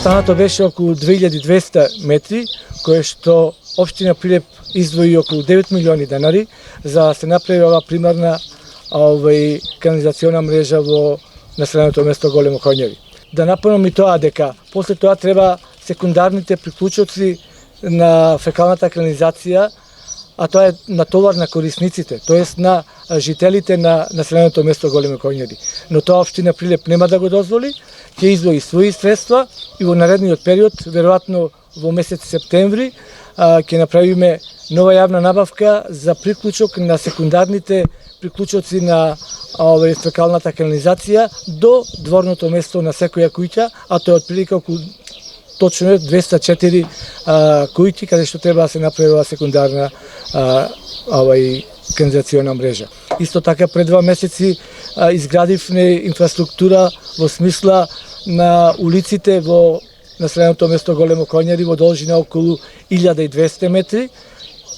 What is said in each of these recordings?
Останато беше околу 2200 метри, кое што општина Прилеп издвои околу 9 милиони денари за да се направи ова примарна канализациона мрежа во населеното место Големо Коњеви. Да напомнам и тоа дека после тоа треба секундарните приклучоци на фекалната канализација, а тоа е натовар на корисниците, тоест на жителите на населеното место Големо Коњеви. Но тоа општина Прилеп нема да го дозволи, ќе издвои своји средства и во наредниот период, веројатно во месец септември, ќе направиме нова јавна набавка за приклучок на секундарните приклучоци на фекалната канализација до дворното место на секоја куќа, а тоа е отприлика околу точно 204 куќи каде што треба да се направи ова секундарна канализациона мрежа. Исто така пред 2 месеци изградивме инфраструктура во смисла на улиците во населеното место Големо Коњеви во должина околу 1200 метри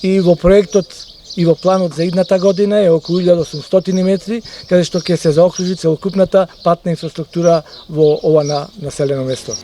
и во проектот и во планот за идната година е околу 1800 метри, каде што ќе се заокружи целокупната патна инфраструктура во ова населено место.